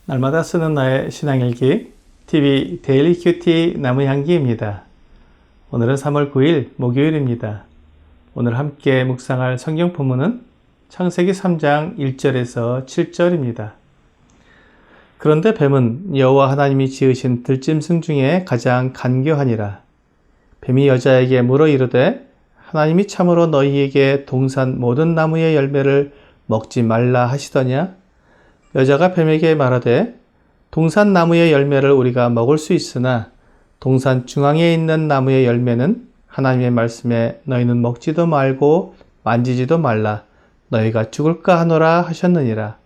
날마다 쓰는 나의 신앙일기 TV 데일리 큐티 나무향기입니다. 오늘은 3월 9일 목요일입니다. 오늘 함께 묵상할 성경 본문은 창세기 3장 1절에서 7절입니다. 그런데 뱀은 여호와 하나님이 지으신 들짐승 중에 가장 간교하니라. 뱀이 여자에게 물어 이르되 하나님이 참으로 너희에게 동산 모든 나무의 열매를 먹지 말라 하시더냐? 여자가 뱀에게 말하되 동산 나무의 열매를 우리가 먹을 수 있으나 동산 중앙에 있는 나무의 열매는 하나님의 말씀에 너희는 먹지도 말고 만지지도 말라 너희가 죽을까 하노라 하셨느니라.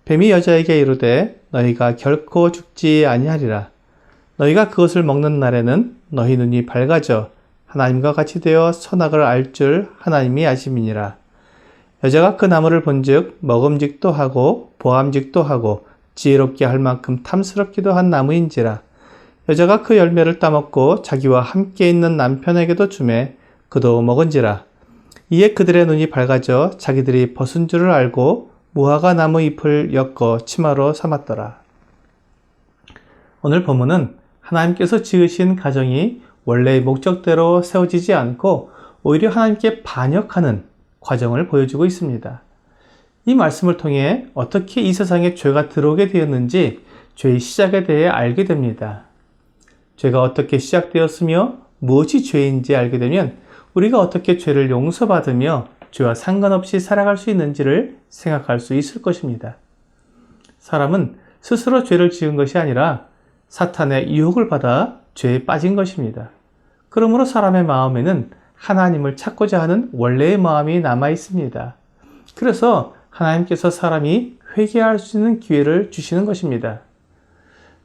뱀이 여자에게 이르되 너희가 결코 죽지 아니하리라. 너희가 그것을 먹는 날에는 너희 눈이 밝아져 하나님과 같이 되어 선악을 알 줄 하나님이 아심이니라. 여자가 그 나무를 본즉 먹음직도 하고 보암직도 하고 지혜롭게 할 만큼 탐스럽기도 한 나무인지라. 여자가 그 열매를 따먹고 자기와 함께 있는 남편에게도 주매 그도 먹은지라. 이에 그들의 눈이 밝아져 자기들이 벗은 줄을 알고 무화과 나무 잎을 엮어 치마로 삼았더라. 오늘 본문은 하나님께서 지으신 가정이 원래의 목적대로 세워지지 않고 오히려 하나님께 반역하는 과정을 보여주고 있습니다. 이 말씀을 통해 어떻게 이 세상에 죄가 들어오게 되었는지 죄의 시작에 대해 알게 됩니다. 죄가 어떻게 시작되었으며 무엇이 죄인지 알게 되면 우리가 어떻게 죄를 용서받으며 죄와 상관없이 살아갈 수 있는지를 생각할 수 있을 것입니다. 사람은 스스로 죄를 지은 것이 아니라 사탄의 유혹을 받아 죄에 빠진 것입니다. 그러므로 사람의 마음에는 하나님을 찾고자 하는 원래의 마음이 남아 있습니다. 그래서 하나님께서 사람이 회개할 수 있는 기회를 주시는 것입니다.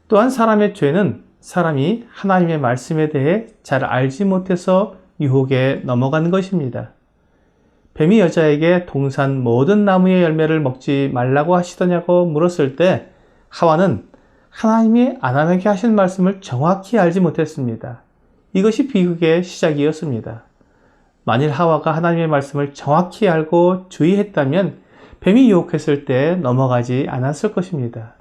또한 사람의 죄는 사람이 하나님의 말씀에 대해 잘 알지 못해서 유혹에 넘어가는 것입니다. 뱀이 여자에게 동산 모든 나무의 열매를 먹지 말라고 하시더냐고 물었을 때 하와는 하나님이 아담에게 하신 말씀을 정확히 알지 못했습니다. 이것이 비극의 시작이었습니다. 만일 하와가 하나님의 말씀을 정확히 알고 주의했다면 뱀이 유혹했을 때 넘어가지 않았을 것입니다.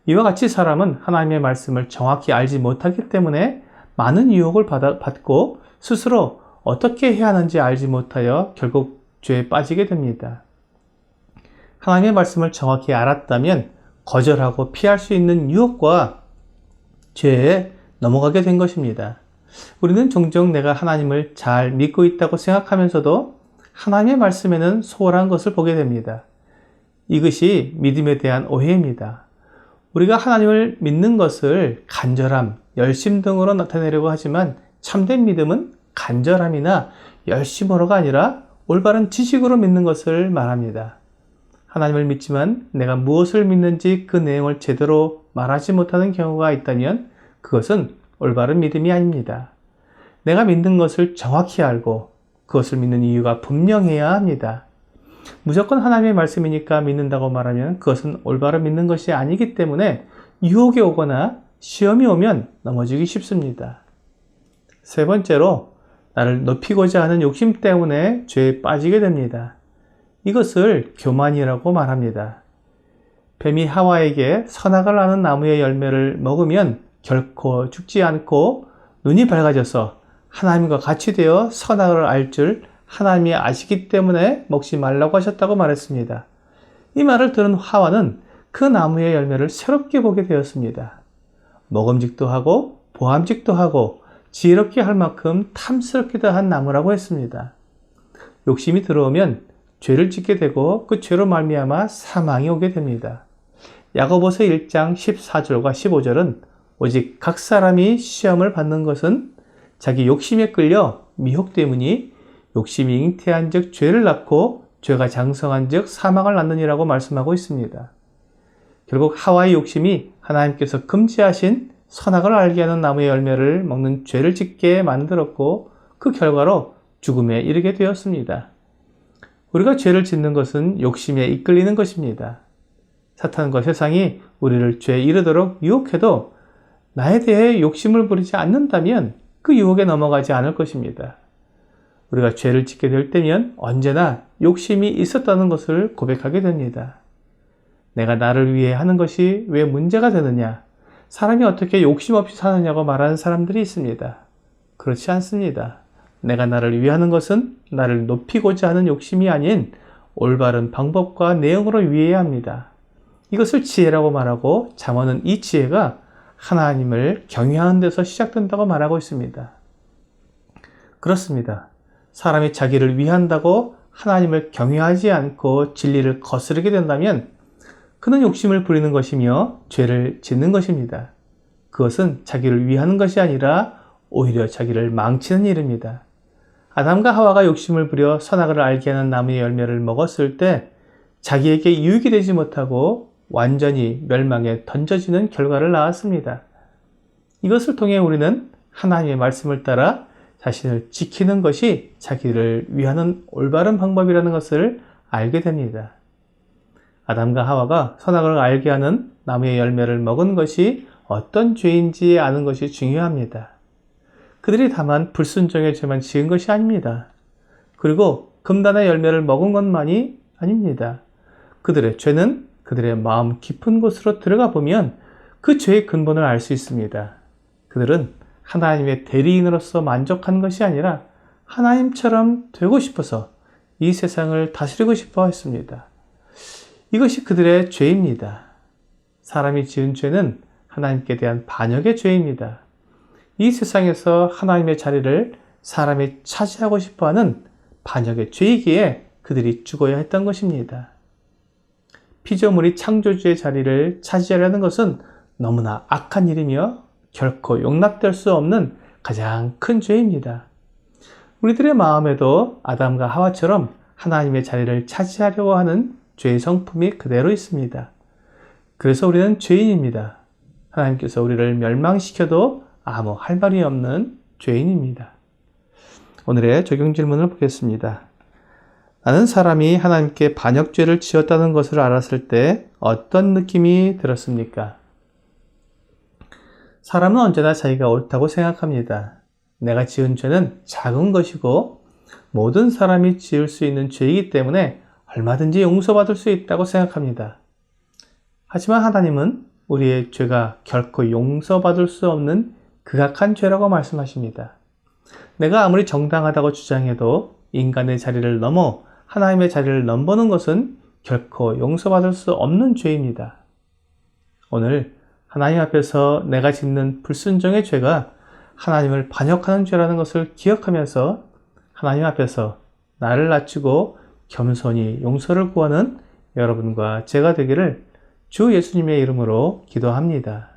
이와 같이 사람은 하나님의 말씀을 정확히 알지 못하기 때문에 많은 유혹을 받고 스스로 어떻게 해야 하는지 알지 못하여 결국 죄에 빠지게 됩니다. 하나님의 말씀을 정확히 알았다면 거절하고 피할 수 있는 유혹과 죄에 넘어가게 된 것입니다. 우리는 종종 내가 하나님을 잘 믿고 있다고 생각하면서도 하나님의 말씀에는 소홀한 것을 보게 됩니다. 이것이 믿음에 대한 오해입니다. 우리가 하나님을 믿는 것을 간절함, 열심 등으로 나타내려고 하지만 참된 믿음은 간절함이나 열심으로가 아니라 올바른 지식으로 믿는 것을 말합니다. 하나님을 믿지만 내가 무엇을 믿는지 그 내용을 제대로 말하지 못하는 경우가 있다면 그것은 올바른 믿음이 아닙니다. 내가 믿는 것을 정확히 알고 그것을 믿는 이유가 분명해야 합니다. 무조건 하나님의 말씀이니까 믿는다고 말하면 그것은 올바로 믿는 것이 아니기 때문에 유혹이 오거나 시험이 오면 넘어지기 쉽습니다. 세 번째로 나를 높이고자 하는 욕심 때문에 죄에 빠지게 됩니다. 이것을 교만이라고 말합니다. 뱀이 하와에게 선악을 아는 나무의 열매를 먹으면 결코 죽지 않고 눈이 밝아져서 하나님과 같이 되어 선악을 알 줄 하나님이 아시기 때문에 먹지 말라고 하셨다고 말했습니다. 이 말을 들은 하와는 그 나무의 열매를 새롭게 보게 되었습니다. 먹음직도 하고 보암직도 하고 지혜롭게 할 만큼 탐스럽기도 한 나무라고 했습니다. 욕심이 들어오면 죄를 짓게 되고 그 죄로 말미암아 사망이 오게 됩니다. 야고보서 1장 14절과 15절은 오직 각 사람이 시험을 받는 것은 자기 욕심에 끌려 미혹되므니 욕심이 잉태한 즉 죄를 낳고 죄가 장성한 즉 사망을 낳느니라고 말씀하고 있습니다. 결국 하와의 욕심이 하나님께서 금지하신 선악을 알게 하는 나무의 열매를 먹는 죄를 짓게 만들었고 그 결과로 죽음에 이르게 되었습니다. 우리가 죄를 짓는 것은 욕심에 이끌리는 것입니다. 사탄과 세상이 우리를 죄에 이르도록 유혹해도 나에 대해 욕심을 부리지 않는다면 그 유혹에 넘어가지 않을 것입니다. 우리가 죄를 짓게 될 때면 언제나 욕심이 있었다는 것을 고백하게 됩니다. 내가 나를 위해 하는 것이 왜 문제가 되느냐? 사람이 어떻게 욕심 없이 사느냐고 말하는 사람들이 있습니다. 그렇지 않습니다. 내가 나를 위하는 것은 나를 높이고자 하는 욕심이 아닌 올바른 방법과 내용으로 위해야 합니다. 이것을 지혜라고 말하고 잠언은 이 지혜가 하나님을 경외하는 데서 시작된다고 말하고 있습니다. 그렇습니다. 사람이 자기를 위한다고 하나님을 경외하지 않고 진리를 거스르게 된다면 그는 욕심을 부리는 것이며 죄를 짓는 것입니다. 그것은 자기를 위하는 것이 아니라 오히려 자기를 망치는 일입니다. 아담과 하와가 욕심을 부려 선악을 알게 하는 나무의 열매를 먹었을 때 자기에게 유익이 되지 못하고 완전히 멸망에 던져지는 결과를 낳았습니다. 이것을 통해 우리는 하나님의 말씀을 따라 자신을 지키는 것이 자기를 위하는 올바른 방법이라는 것을 알게 됩니다. 아담과 하와가 선악을 알게 하는 나무의 열매를 먹은 것이 어떤 죄인지 아는 것이 중요합니다. 그들이 다만 불순종의 죄만 지은 것이 아닙니다. 그리고 금단의 열매를 먹은 것만이 아닙니다. 그들의 죄는 그들의 마음 깊은 곳으로 들어가 보면 그 죄의 근본을 알 수 있습니다. 그들은 하나님의 대리인으로서 만족한 것이 아니라 하나님처럼 되고 싶어서 이 세상을 다스리고 싶어 했습니다. 이것이 그들의 죄입니다. 사람이 지은 죄는 하나님께 대한 반역의 죄입니다. 이 세상에서 하나님의 자리를 사람이 차지하고 싶어하는 반역의 죄이기에 그들이 죽어야 했던 것입니다. 피조물이 창조주의 자리를 차지하려는 것은 너무나 악한 일이며 결코 용납될 수 없는 가장 큰 죄입니다. 우리들의 마음에도 아담과 하와처럼 하나님의 자리를 차지하려고 하는 죄의 성품이 그대로 있습니다. 그래서 우리는 죄인입니다. 하나님께서 우리를 멸망시켜도 아무 할 말이 없는 죄인입니다. 오늘의 적용 질문을 보겠습니다. 나는 사람이 하나님께 반역죄를 지었다는 것을 알았을 때 어떤 느낌이 들었습니까? 사람은 언제나 자기가 옳다고 생각합니다. 내가 지은 죄는 작은 것이고 모든 사람이 지을 수 있는 죄이기 때문에 얼마든지 용서받을 수 있다고 생각합니다. 하지만 하나님은 우리의 죄가 결코 용서받을 수 없는 극악한 죄라고 말씀하십니다. 내가 아무리 정당하다고 주장해도 인간의 자리를 넘어 하나님의 자리를 넘보는 것은 결코 용서받을 수 없는 죄입니다. 오늘 하나님 앞에서 내가 짓는 불순종의 죄가 하나님을 반역하는 죄라는 것을 기억하면서 하나님 앞에서 나를 낮추고 겸손히 용서를 구하는 여러분과 제가 되기를 주 예수님의 이름으로 기도합니다.